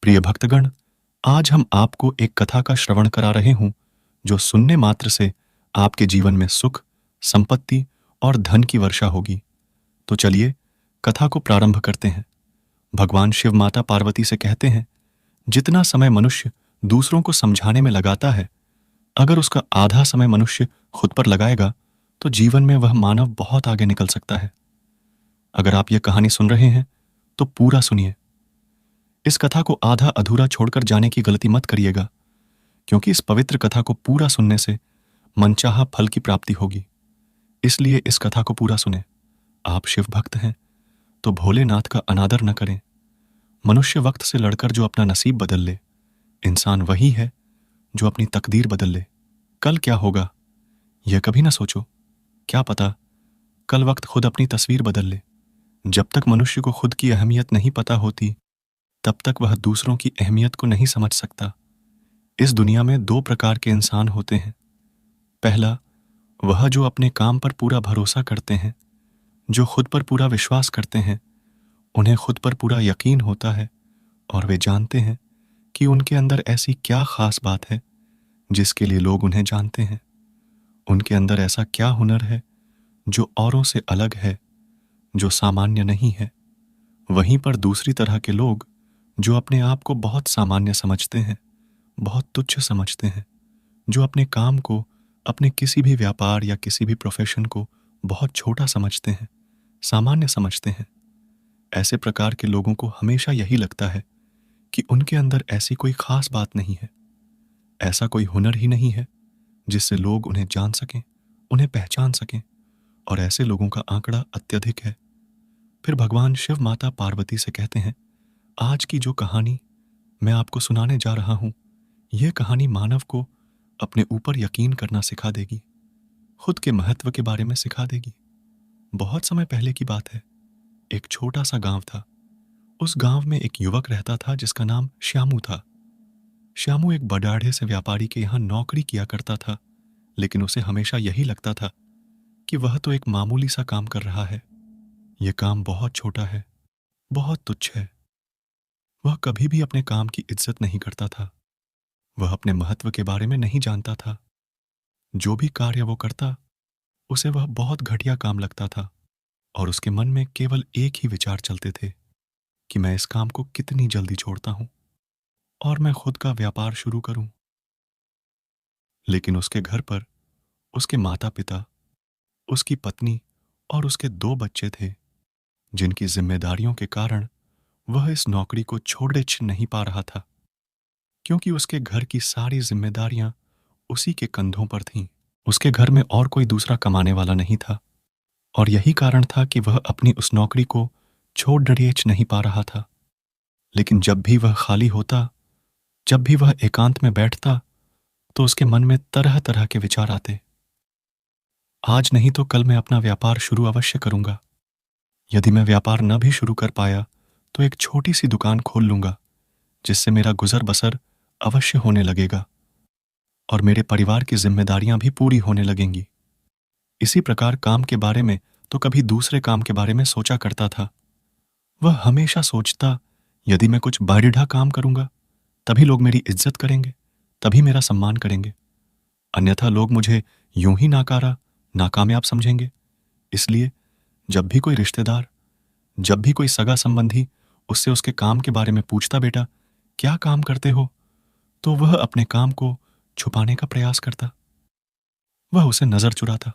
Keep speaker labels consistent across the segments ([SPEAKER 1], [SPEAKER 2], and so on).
[SPEAKER 1] प्रिय भक्तगण, आज हम आपको एक कथा का श्रवण करा रहे हूँ, जो सुनने मात्र से आपके जीवन में सुख, संपत्ति और धन की वर्षा होगी। तो चलिए कथा को प्रारंभ करते हैं। भगवान शिव माता पार्वती से कहते हैं, जितना समय मनुष्य दूसरों को समझाने में लगाता है, अगर उसका आधा समय मनुष्य खुद पर लगाएगा, तो जीवन में वह मानव बहुत आगे निकल सकता है। अगर आप यह कहानी सुन रहे हैं, तो पूरा सुनिए। इस कथा को आधा अधूरा छोड़कर जाने की गलती मत करिएगा, क्योंकि इस पवित्र कथा को पूरा सुनने से मनचाहा फल की प्राप्ति होगी। इसलिए इस कथा को पूरा सुने। आप शिव भक्त हैं, तो भोलेनाथ का अनादर न करें। मनुष्य वक्त से लड़कर जो अपना नसीब बदल ले, इंसान वही है जो अपनी तकदीर बदल ले। कल क्या होगा, यह कभी ना सोचो। क्या पता कल वक्त खुद अपनी तस्वीर बदल ले। जब तक मनुष्य को खुद की अहमियत नहीं पता होती, तब तक वह दूसरों की अहमियत को नहीं समझ सकता। इस दुनिया में दो प्रकार के इंसान होते हैं। पहला, वह जो अपने काम पर पूरा भरोसा करते हैं, जो खुद पर पूरा विश्वास करते हैं, उन्हें खुद पर पूरा यकीन होता है और वे जानते हैं कि उनके अंदर ऐसी क्या खास बात है जिसके लिए लोग उन्हें जानते हैं। उनके अंदर ऐसा क्या हुनर है जो औरों से अलग है, जो सामान्य नहीं है। वहीं पर दूसरी तरह के लोग जो अपने आप को बहुत सामान्य समझते हैं, बहुत तुच्छ समझते हैं, जो अपने काम को, अपने किसी भी व्यापार या किसी भी प्रोफेशन को बहुत छोटा समझते हैं, सामान्य समझते हैं। ऐसे प्रकार के लोगों को हमेशा यही लगता है कि उनके अंदर ऐसी कोई खास बात नहीं है, ऐसा कोई हुनर ही नहीं है जिससे लोग उन्हें जान सकें, उन्हें पहचान सकें, और ऐसे लोगों का आंकड़ा अत्यधिक है। फिर भगवान शिव माता पार्वती से कहते हैं, आज की जो कहानी मैं आपको सुनाने जा रहा हूं, यह कहानी मानव को अपने ऊपर यकीन करना सिखा देगी, खुद के महत्व के बारे में सिखा देगी। बहुत समय पहले की बात है। एक छोटा सा गांव था। उस गांव में एक युवक रहता था जिसका नाम श्यामू था। श्यामू एक बड़ाढ़े से व्यापारी के यहाँ नौकरी किया करता था, लेकिन उसे हमेशा यही लगता था कि वह तो एक मामूली सा काम कर रहा है। यह काम बहुत छोटा है, बहुत तुच्छ है। वह कभी भी अपने काम की इज्जत नहीं करता था। वह अपने महत्व के बारे में नहीं जानता था। जो भी कार्य वो करता, उसे वह बहुत घटिया काम लगता था, और उसके मन में केवल एक ही विचार चलते थे कि मैं इस काम को कितनी जल्दी छोड़ता हूं और मैं खुद का व्यापार शुरू करूं। लेकिन उसके घर पर उसके माता पिता, उसकी पत्नी और उसके दो बच्चे थे, जिनकी जिम्मेदारियों के कारण वह इस नौकरी को छोड़े नहीं पा रहा था, क्योंकि उसके घर की सारी जिम्मेदारियां उसी के कंधों पर थीं। उसके घर में और कोई दूसरा कमाने वाला नहीं था, और यही कारण था कि वह अपनी उस नौकरी को छोड़ डरिएच नहीं पा रहा था। लेकिन जब भी वह खाली होता, जब भी वह एकांत में बैठता, तो उसके मन में तरह तरह के विचार आते। आज नहीं तो कल मैं अपना व्यापार शुरू अवश्य करूंगा। यदि मैं व्यापार न भी शुरू कर पाया, तो एक छोटी सी दुकान खोल लूंगा, जिससे मेरा गुजर बसर अवश्य होने लगेगा और मेरे परिवार की जिम्मेदारियां भी पूरी होने लगेंगी। इसी प्रकार काम के बारे में तो कभी दूसरे काम के बारे में सोचा करता था। वह हमेशा सोचता, यदि मैं कुछ बढ़िया काम करूंगा, तभी लोग मेरी इज्जत करेंगे, तभी मेरा सम्मान करेंगे। अन्यथा लोग मुझे यूं ही नाकारा, नाकामयाब समझेंगे। इसलिए जब भी कोई रिश्तेदार, जब भी कोई सगा संबंधी उससे उसके काम के बारे में पूछता, बेटा क्या काम करते हो, तो वह अपने काम को छुपाने का प्रयास करता। वह उसे नजर चुराता।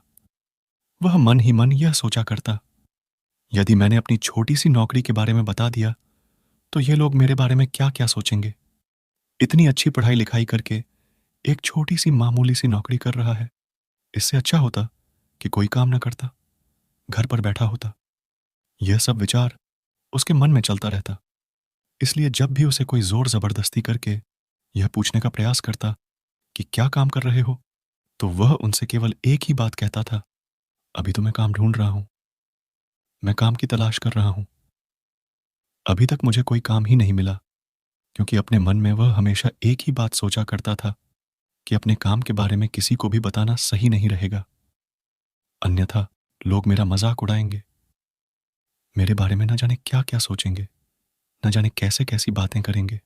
[SPEAKER 1] वह मन ही मन यह सोचा करता, यदि मैंने अपनी छोटी सी नौकरी के बारे में बता दिया, तो ये लोग मेरे बारे में क्या क्या सोचेंगे। इतनी अच्छी पढ़ाई लिखाई करके एक छोटी सी मामूली सी नौकरी कर रहा है। इससे अच्छा होता कि कोई काम न करता, घर पर बैठा होता। यह सब विचार उसके मन में चलता रहता। इसलिए जब भी उसे कोई जोर जबरदस्ती करके यह पूछने का प्रयास करता कि क्या काम कर रहे हो, तो वह उनसे केवल एक ही बात कहता था, अभी तो मैं काम ढूंढ रहा हूं, मैं काम की तलाश कर रहा हूं। अभी तक मुझे कोई काम ही नहीं मिला, क्योंकि अपने मन में वह हमेशा एक ही बात सोचा करता था कि अपने काम के बारे में किसी को भी बताना सही नहीं रहेगा, अन्यथा लोग मेरा मजाक उड़ाएंगे, मेरे बारे में न जाने क्या क्या सोचेंगे, न जाने कैसे कैसी बातें करेंगे।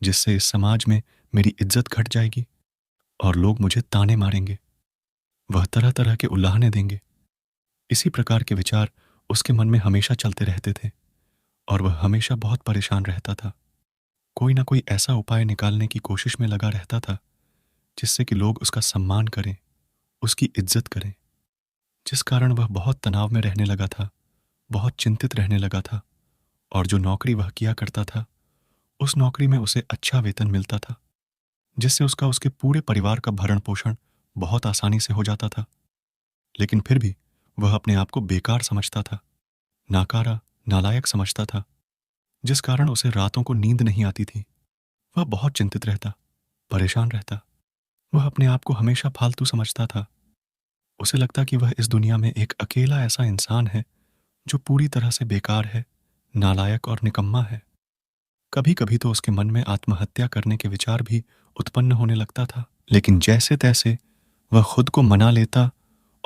[SPEAKER 1] जिससे इस समाज में मेरी इज्जत घट जाएगी और लोग मुझे ताने मारेंगे। वह तरह तरह के उल्लाहने देंगे। इसी प्रकार के विचार उसके मन में हमेशा चलते रहते थे और वह हमेशा बहुत परेशान रहता था। कोई ना कोई ऐसा उपाय निकालने की कोशिश में लगा रहता था जिससे कि लोग उसका सम्मान करें, उसकी इज्जत करें। जिस कारण वह बहुत तनाव में रहने लगा था, बहुत चिंतित रहने लगा था और जो नौकरी वह किया करता था, उस नौकरी में उसे अच्छा वेतन मिलता था, जिससे उसका उसके पूरे परिवार का भरण-पोषण बहुत आसानी से हो जाता था। लेकिन फिर भी वह अपने आप को बेकार समझता था, नाकारा, नालायक समझता था, जिस कारण उसे रातों को नींद नहीं आती थी। वह बहुत चिंतित रहता, परेशान रहता। वह अपने आप को हमेशा फालतू समझता था। उसे लगता कि वह इस दुनिया में एक अकेला ऐसा इंसान है जो पूरी तरह से बेकार है, नालायक और निकम्मा है। कभी-कभी तो उसके मन में आत्महत्या करने के विचार भी उत्पन्न होने लगता था, लेकिन जैसे-तैसे वह खुद को मना लेता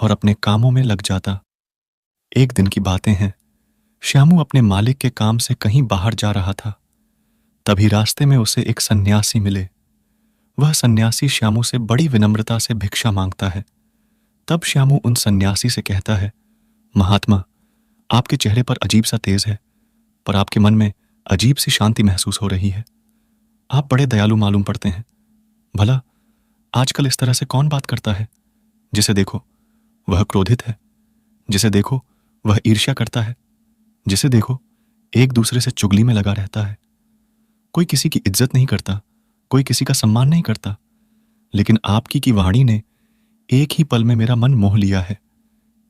[SPEAKER 1] और अपने कामों में लग जाता। एक दिन की बातें हैं, श्यामू अपने मालिक के काम से कहीं बाहर जा रहा था। तभी रास्ते में उसे एक सन्यासी मिले। वह सन्यासी श्यामू से बड़ी विनम्रता से भिक्षा मांगता है। तब श्यामू उन सन्यासी से कहता है, महात्मा, आपके चेहरे पर अजीब सा तेज है, पर आपके मन में अजीब सी शांति महसूस हो रही है। आप बड़े दयालु मालूम पड़ते हैं। भला आजकल इस तरह से कौन बात करता है? जिसे देखो वह क्रोधित है, जिसे देखो वह ईर्ष्या करता है, जिसे देखो एक दूसरे से चुगली में लगा रहता है। कोई किसी की इज्जत नहीं करता, कोई किसी का सम्मान नहीं करता। लेकिन आपकी की वाणी ने एक ही पल में मेरा मन मोह लिया है।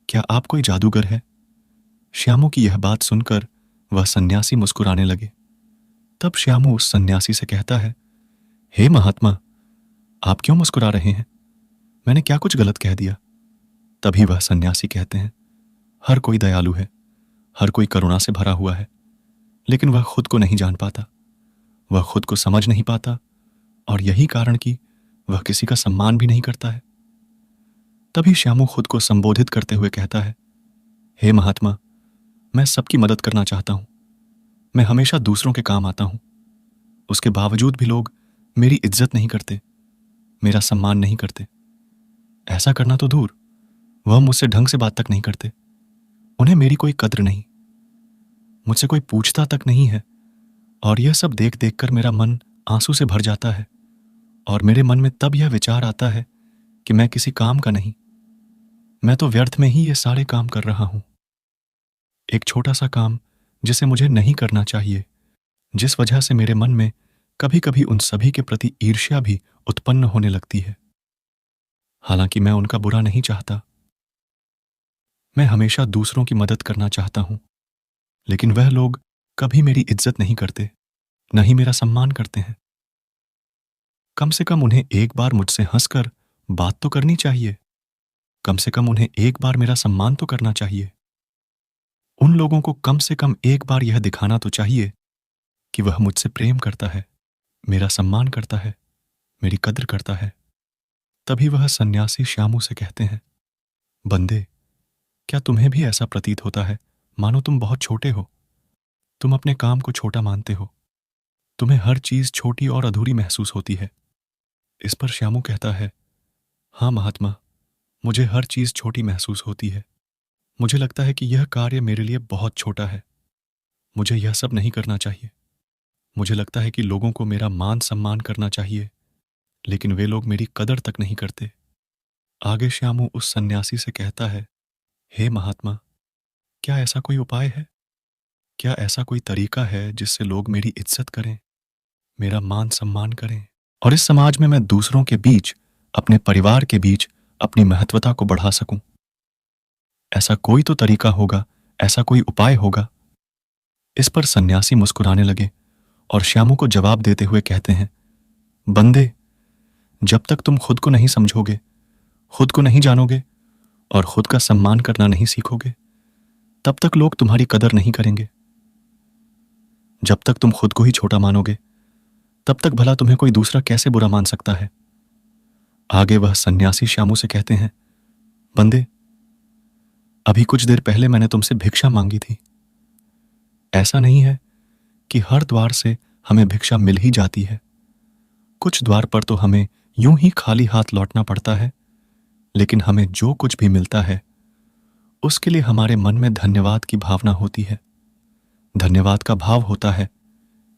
[SPEAKER 1] क्या आप कोई जादूगर है? श्यामू की यह बात सुनकर वह सन्यासी मुस्कुराने लगे। तब श्यामू उस सन्यासी से कहता है, हे महात्मा, आप क्यों मुस्कुरा रहे हैं? मैंने क्या कुछ गलत कह दिया? तभी वह सन्यासी कहते हैं, हर कोई दयालु है, हर कोई करुणा से भरा हुआ है, लेकिन वह खुद को नहीं जान पाता, वह खुद को समझ नहीं पाता और यही कारण कि वह किसी का सम्मान भी नहीं करता है। तभी श्यामू खुद को संबोधित करते हुए कहता है, हे महात्मा, मैं सबकी मदद करना चाहता हूं। मैं हमेशा दूसरों के काम आता हूं। उसके बावजूद भी लोग मेरी इज्जत नहीं करते, मेरा सम्मान नहीं करते। ऐसा करना तो दूर, वह मुझसे ढंग से बात तक नहीं करते। उन्हें मेरी कोई कद्र नहीं, मुझसे कोई पूछता तक नहीं है। और यह सब देख देख कर मेरा मन आंसू से भर जाता है और मेरे मन में तब यह विचार आता है कि मैं किसी काम का नहीं, मैं तो व्यर्थ में ही ये सारे काम कर रहा हूं। एक छोटा सा काम जिसे मुझे नहीं करना चाहिए, जिस वजह से मेरे मन में कभी कभी उन सभी के प्रति ईर्ष्या भी उत्पन्न होने लगती है। हालांकि मैं उनका बुरा नहीं चाहता, मैं हमेशा दूसरों की मदद करना चाहता हूं, लेकिन वह लोग कभी मेरी इज्जत नहीं करते, न ही मेरा सम्मान करते हैं। कम से कम उन्हें एक बार मुझसे हंसकर बात तो करनी चाहिए, कम से कम उन्हें एक बार मेरा सम्मान तो करना चाहिए। उन लोगों को कम से कम एक बार यह दिखाना तो चाहिए कि वह मुझसे प्रेम करता है, मेरा सम्मान करता है, मेरी कद्र करता है। तभी वह सन्यासी श्यामू से कहते हैं, बंदे, क्या तुम्हें भी ऐसा प्रतीत होता है मानो तुम बहुत छोटे हो? तुम अपने काम को छोटा मानते हो, तुम्हें हर चीज छोटी और अधूरी महसूस होती है। इस पर श्यामू कहता है, हाँ महात्मा, मुझे हर चीज छोटी महसूस होती है। मुझे लगता है कि यह कार्य मेरे लिए बहुत छोटा है, मुझे यह सब नहीं करना चाहिए। मुझे लगता है कि लोगों को मेरा मान सम्मान करना चाहिए, लेकिन वे लोग मेरी कदर तक नहीं करते। आगे श्यामू उस सन्यासी से कहता है, हे महात्मा, क्या ऐसा कोई उपाय है? क्या ऐसा कोई तरीका है जिससे लोग मेरी इज्जत करें, मेरा मान सम्मान करें और इस समाज में मैं दूसरों के बीच, अपने परिवार के बीच अपनी महत्वता को बढ़ा सकूं? ऐसा कोई तो तरीका होगा, ऐसा कोई उपाय होगा। इस पर सन्यासी मुस्कुराने लगे और श्यामू को जवाब देते हुए कहते हैं, बंदे, जब तक तुम खुद को नहीं समझोगे, खुद को नहीं जानोगे और खुद का सम्मान करना नहीं सीखोगे, तब तक लोग तुम्हारी कदर नहीं करेंगे। जब तक तुम खुद को ही छोटा मानोगे, तब तक भला तुम्हें कोई दूसरा कैसे बुरा मान सकता है? आगे वह सन्यासी श्यामू से कहते हैं, बंदे, अभी कुछ देर पहले मैंने तुमसे भिक्षा मांगी थी। ऐसा नहीं है कि हर द्वार से हमें भिक्षा मिल ही जाती है। कुछ द्वार पर तो हमें यूं ही खाली हाथ लौटना पड़ता है, लेकिन हमें जो कुछ भी मिलता है उसके लिए हमारे मन में धन्यवाद की भावना होती है। धन्यवाद का भाव होता है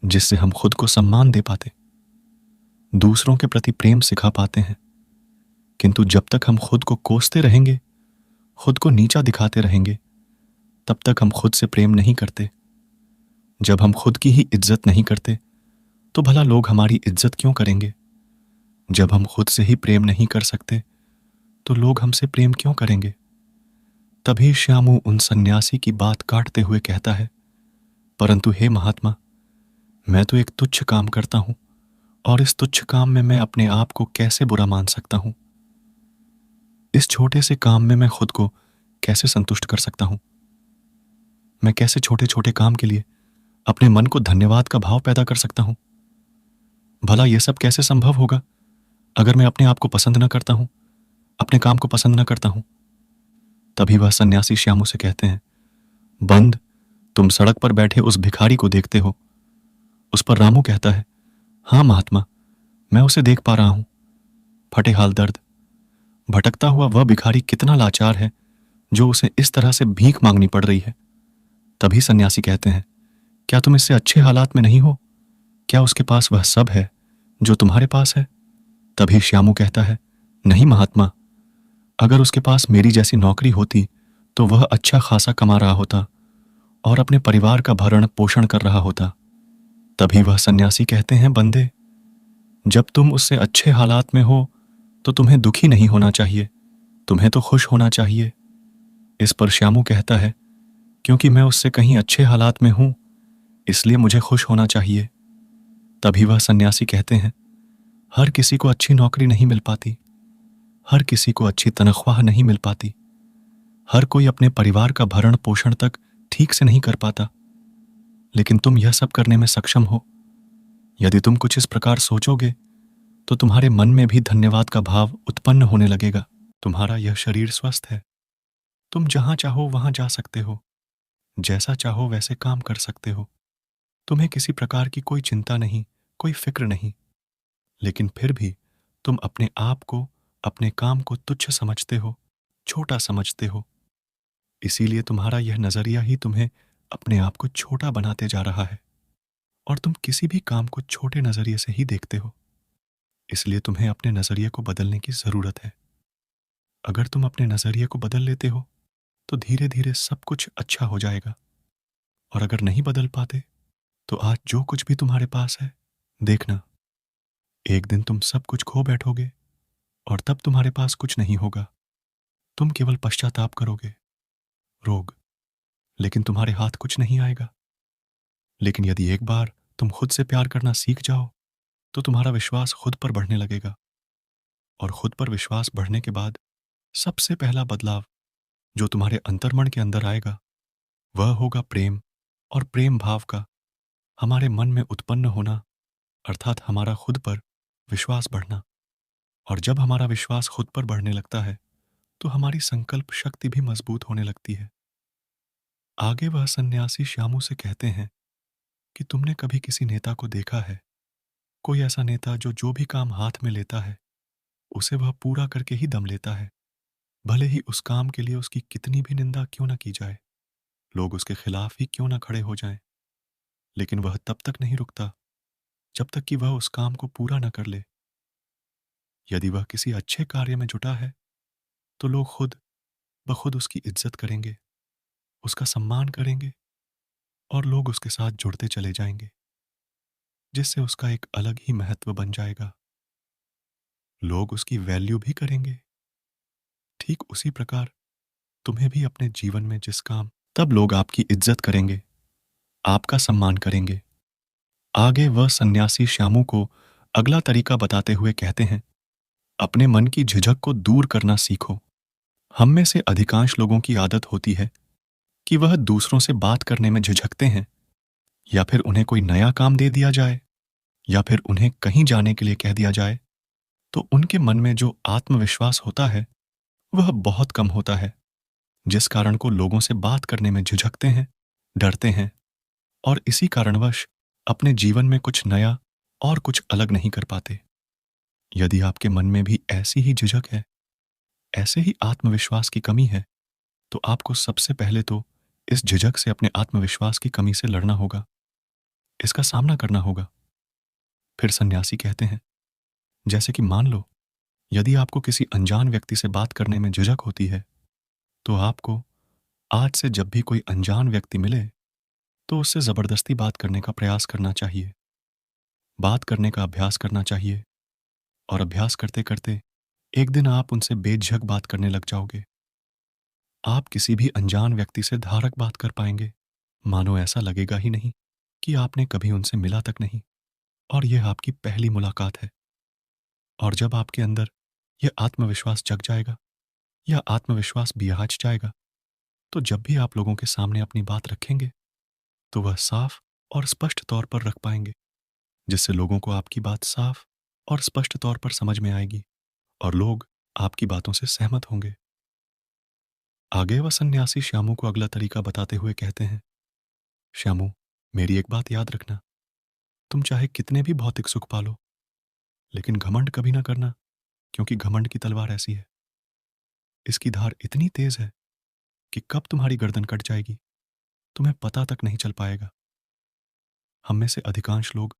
[SPEAKER 1] जिससे हम खुद को सम्मान दे पाते, दूसरों के प्रति प्रेम सिखा पाते हैं। किंतु जब तक हम खुद को कोसते रहेंगे, खुद को नीचा दिखाते रहेंगे, तब तक हम खुद से प्रेम नहीं करते। जब हम खुद की ही इज्जत नहीं करते तो भला लोग हमारी इज्जत क्यों करेंगे? जब हम खुद से ही प्रेम नहीं कर सकते तो लोग हमसे प्रेम क्यों करेंगे? तभी श्यामू उन सन्यासी की बात काटते हुए कहता है, परंतु हे महात्मा, मैं तो एक तुच्छ काम करता हूं, और इस तुच्छ काम में मैं अपने आप को कैसे बुरा मान सकता हूं? इस छोटे से काम में मैं खुद को कैसे संतुष्ट कर सकता हूं? मैं कैसे छोटे छोटे काम के लिए अपने मन को धन्यवाद का भाव पैदा कर सकता हूं? भला यह सब कैसे संभव होगा अगर मैं अपने आप को पसंद न करता हूं, अपने काम को पसंद न करता हूं? तभी वह सन्यासी श्यामू से कहते हैं, बंद, तुम सड़क पर बैठे उस भिखारी को देखते हो? उस पर रामू कहता है, हाँ महात्मा, मैं उसे देख पा रहा हूं। फटे हाल दर्द, भटकता हुआ वह भिखारी कितना लाचार है जो उसे इस तरह से भीख मांगनी पड़ रही है। तभी सन्यासी कहते हैं, क्या तुम इससे अच्छे हालात में नहीं हो? क्या उसके पास वह सब है जो तुम्हारे पास है? तभी श्यामू कहता है, नहीं महात्मा, अगर उसके पास मेरी जैसी नौकरी होती तो वह अच्छा खासा कमा रहा होता और अपने परिवार का भरण पोषण कर रहा होता। तभी वह सन्यासी कहते हैं, बंदे, जब तुम उससे अच्छे हालात में हो तो तुम्हें दुखी नहीं होना चाहिए, तुम्हें तो खुश होना चाहिए। इस पर श्यामू कहता है, क्योंकि मैं उससे कहीं अच्छे हालात में हूं, इसलिए मुझे खुश होना चाहिए। तभी वह सन्यासी कहते हैं, हर किसी को अच्छी नौकरी नहीं मिल पाती, हर किसी को अच्छी तनख्वाह नहीं मिल पाती, हर कोई अपने परिवार का भरण पोषण तक ठीक से नहीं कर पाता, लेकिन तुम यह सब करने में सक्षम हो। यदि तुम कुछ इस प्रकार सोचोगे तो तुम्हारे मन में भी धन्यवाद का भाव उत्पन्न होने लगेगा। तुम्हारा यह शरीर स्वस्थ है, तुम जहां चाहो वहां जा सकते हो, जैसा चाहो वैसे काम कर सकते हो, तुम्हें किसी प्रकार की कोई चिंता नहीं, कोई फिक्र नहीं, लेकिन फिर भी तुम अपने आप को, अपने काम को तुच्छ समझते हो, छोटा समझते हो। इसीलिए तुम्हारा यह नजरिया ही तुम्हें अपने आप को छोटा बनाते जा रहा है, और तुम किसी भी काम को छोटे नजरिए से ही देखते हो। इसलिए तुम्हें अपने नजरिए को बदलने की जरूरत है। अगर तुम अपने नजरिए को बदल लेते हो तो धीरे धीरे सब कुछ अच्छा हो जाएगा, और अगर नहीं बदल पाते तो आज जो कुछ भी तुम्हारे पास है, देखना, एक दिन तुम सब कुछ खो बैठोगे और तब तुम्हारे पास कुछ नहीं होगा। तुम केवल पश्चाताप करोगे, रोग, लेकिन तुम्हारे हाथ कुछ नहीं आएगा। लेकिन यदि एक बार तुम खुद से प्यार करना सीख जाओ तो तुम्हारा विश्वास खुद पर बढ़ने लगेगा, और खुद पर विश्वास बढ़ने के बाद सबसे पहला बदलाव जो तुम्हारे अंतर्मन के अंदर आएगा वह होगा प्रेम, और प्रेम भाव का हमारे मन में उत्पन्न होना, अर्थात हमारा खुद पर विश्वास बढ़ना। और जब हमारा विश्वास खुद पर बढ़ने लगता है तो हमारी संकल्प शक्ति भी मजबूत होने लगती है। आगे वह सन्यासी श्यामू से कहते हैं कि तुमने कभी किसी नेता को देखा है, कोई ऐसा नेता जो जो भी काम हाथ में लेता है उसे वह पूरा करके ही दम लेता है, भले ही उस काम के लिए उसकी कितनी भी निंदा क्यों न की जाए, लोग उसके खिलाफ ही क्यों न खड़े हो जाएं, लेकिन वह तब तक नहीं रुकता जब तक कि वह उस काम को पूरा न कर ले। यदि वह किसी अच्छे कार्य में जुटा है तो लोग खुद ब खुद उसकी इज्जत करेंगे, उसका सम्मान करेंगे, और लोग उसके साथ जुड़ते चले जाएंगे, जिससे उसका एक अलग ही महत्व बन जाएगा। लोग उसकी वैल्यू भी करेंगे। ठीक उसी प्रकार तुम्हें भी अपने जीवन में जिस काम, तब लोग आपकी इज्जत करेंगे, आपका सम्मान करेंगे। आगे वह सन्यासी श्यामू को अगला तरीका बताते हुए कहते हैं, अपने मन की झिझक को दूर करना सीखो। हम में से अधिकांश लोगों की आदत होती है कि वह दूसरों से बात करने में झिझकते हैं, या फिर उन्हें कोई नया काम दे दिया जाए, या फिर उन्हें कहीं जाने के लिए कह दिया जाए तो उनके मन में जो आत्मविश्वास होता है वह बहुत कम होता है, जिस कारण को लोगों से बात करने में झिझकते हैं, डरते हैं, और इसी कारणवश अपने जीवन में कुछ नया और कुछ अलग नहीं कर पाते। यदि आपके मन में भी ऐसी ही झिझक है, ऐसे ही आत्मविश्वास की कमी है, तो आपको सबसे पहले तो इस झिझक से, अपने आत्मविश्वास की कमी से लड़ना होगा, इसका सामना करना होगा। फिर सन्यासी कहते हैं, जैसे कि मान लो, यदि आपको किसी अनजान व्यक्ति से बात करने में झिझक होती है, तो आपको आज से जब भी कोई अनजान व्यक्ति मिले, तो उससे ज़बरदस्ती बात करने का प्रयास करना चाहिए। बात करने का अभ्यास करना चाहिए, और अभ्यास करते-करते एक दिन आप उनसे बेझिझक बात करने लग जाओगे। आप किसी भी अनजान व्यक्ति से धारक बात कर पाएँगे। मानो ऐसा लगेगा ही नहीं कि आपने कभी उनसे मिला तक नहीं, और यह आपकी पहली मुलाकात है। और जब आपके अंदर यह आत्मविश्वास जग जाएगा, या आत्मविश्वास बिहाज जाएगा, तो जब भी आप लोगों के सामने अपनी बात रखेंगे, तो वह साफ और स्पष्ट तौर पर रख पाएँगे, जिससे लोगों को आपकी बात साफ और स्पष्ट तौर पर समझ में आएगी, और लोग आपकी बातों से सहमत होंगे। आगे वह सन्यासी श्यामू को अगला तरीका बताते हुए कहते हैं, श्यामू, मेरी एक बात याद रखना, तुम चाहे कितने भी भौतिक सुख पालो, लेकिन घमंड कभी ना करना, क्योंकि घमंड की तलवार ऐसी है, इसकी धार इतनी तेज है कि कब तुम्हारी गर्दन कट जाएगी, तुम्हें पता तक नहीं चल पाएगा। हम में से अधिकांश लोग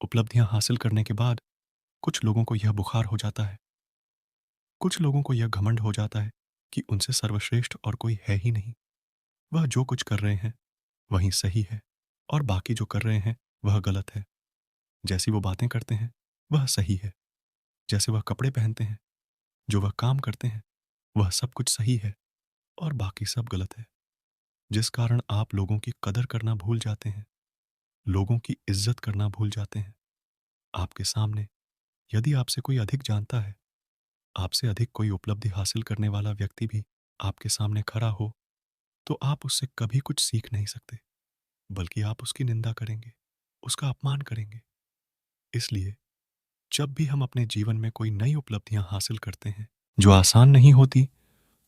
[SPEAKER 1] उपलब्धियां हासिल करने के बाद, कुछ लोगों को यह बुखार हो जाता है, कुछ लोगों को यह घमंड हो जाता है कि उनसे सर्वश्रेष्ठ और कोई है ही नहीं। वह जो कुछ कर रहे हैं वही सही है, और बाकी जो कर रहे हैं वह गलत है। जैसी वो बातें करते हैं वह सही है, जैसे वह कपड़े पहनते हैं, जो वह काम करते हैं, वह सब कुछ सही है, और बाकी सब गलत है। जिस कारण आप लोगों की कदर करना भूल जाते हैं, लोगों की इज्जत करना भूल जाते हैं। आपके सामने यदि आपसे कोई अधिक जानता है, आपसे अधिक कोई उपलब्धि हासिल करने वाला व्यक्ति भी आपके सामने खड़ा हो, तो आप उससे कभी कुछ सीख नहीं सकते, बल्कि आप उसकी निंदा करेंगे, उसका अपमान करेंगे। इसलिए जब भी हम अपने जीवन में कोई नई उपलब्धियां हासिल करते हैं, जो आसान नहीं होती,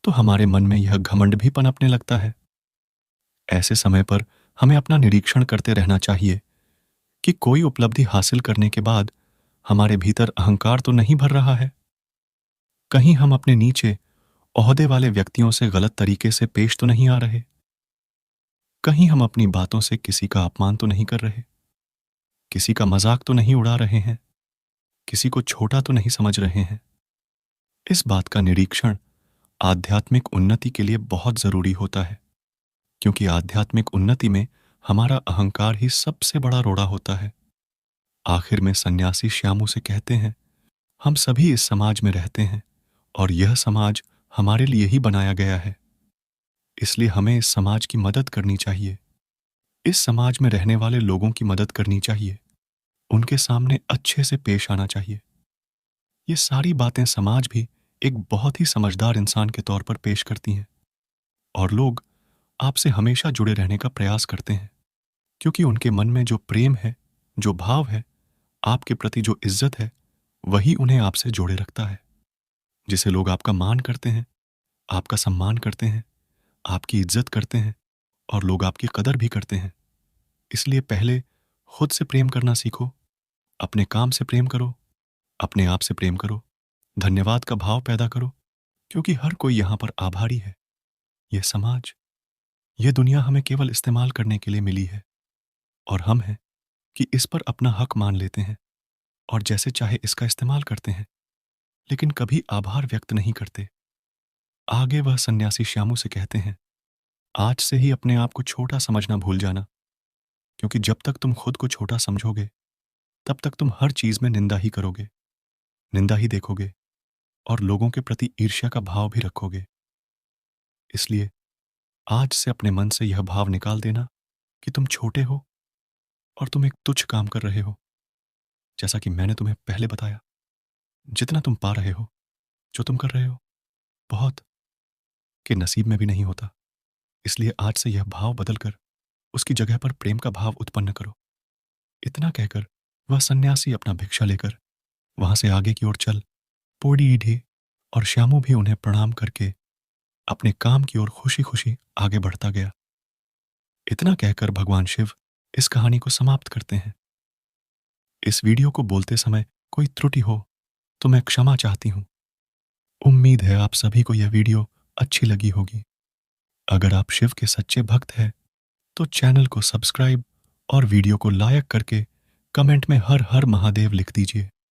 [SPEAKER 1] तो हमारे मन में यह घमंड भी पनपने लगता है। ऐसे समय पर हमें अपना निरीक्षण करते रहना चाहिए कि कोई उपलब्धि हासिल करने के बाद हमारे भीतर अहंकार तो नहीं भर रहा है। कहीं हम अपने नीचे ओहदे वाले व्यक्तियों से गलत तरीके से पेश तो नहीं आ रहे। कहीं हम अपनी बातों से किसी का अपमान तो नहीं कर रहे, किसी का मजाक तो नहीं उड़ा रहे हैं, किसी को छोटा तो नहीं समझ रहे हैं। इस बात का निरीक्षण आध्यात्मिक उन्नति के लिए बहुत जरूरी होता है, क्योंकि आध्यात्मिक उन्नति में हमारा अहंकार ही सबसे बड़ा रोड़ा होता है। आखिर में सन्यासी श्यामू से कहते हैं, हम सभी इस समाज में रहते हैं, और यह समाज हमारे लिए ही बनाया गया है। इसलिए हमें इस समाज की मदद करनी चाहिए, इस समाज में रहने वाले लोगों की मदद करनी चाहिए, उनके सामने अच्छे से पेश आना चाहिए। ये सारी बातें समाज भी एक बहुत ही समझदार इंसान के तौर पर पेश करती हैं, और लोग आपसे हमेशा जुड़े रहने का प्रयास करते हैं, क्योंकि उनके मन में जो प्रेम है, जो भाव है, आपके प्रति जो इज्जत है, वही उन्हें आपसे जोड़े रखता है। जिसे लोग आपका मान करते हैं, आपका सम्मान करते हैं, आपकी इज्जत करते हैं, और लोग आपकी कदर भी करते हैं। इसलिए पहले खुद से प्रेम करना सीखो, अपने काम से प्रेम करो, अपने आप से प्रेम करो, धन्यवाद का भाव पैदा करो, क्योंकि हर कोई यहां पर आभारी है। यह समाज, यह दुनिया हमें केवल इस्तेमाल करने के लिए मिली है, और हम हैं कि इस पर अपना हक मान लेते हैं, और जैसे चाहे इसका इस्तेमाल करते हैं, लेकिन कभी आभार व्यक्त नहीं करते। आगे वह सन्यासी श्यामू से कहते हैं, आज से ही अपने आप को छोटा समझना भूल जाना, क्योंकि जब तक तुम खुद को छोटा समझोगे, तब तक तुम हर चीज में निंदा ही करोगे, निंदा ही देखोगे, और लोगों के प्रति ईर्ष्या का भाव भी रखोगे। इसलिए आज से अपने मन से यह भाव निकाल देना कि तुम छोटे हो, और तुम एक तुच्छ काम कर रहे हो। जैसा कि मैंने तुम्हें पहले बताया, जितना तुम पा रहे हो, जो तुम कर रहे हो, बहुत के नसीब में भी नहीं होता। इसलिए आज से यह भाव बदलकर उसकी जगह पर प्रेम का भाव उत्पन्न करो। इतना कहकर वह सन्यासी अपना भिक्षा लेकर वहां से आगे की ओर चल पोड़ी ईढ़े, और श्यामू भी उन्हें प्रणाम करके अपने काम की ओर खुशी खुशी आगे बढ़ता गया। इतना कहकर भगवान शिव इस कहानी को समाप्त करते हैं। इस वीडियो को बोलते समय कोई त्रुटि हो तो मैं क्षमा चाहती हूँ। उम्मीद है आप सभी को यह वीडियो अच्छी लगी होगी। अगर आप शिव के सच्चे भक्त हैं, तो चैनल को सब्सक्राइब और वीडियो को लाइक करके कमेंट में हर हर महादेव लिख दीजिए।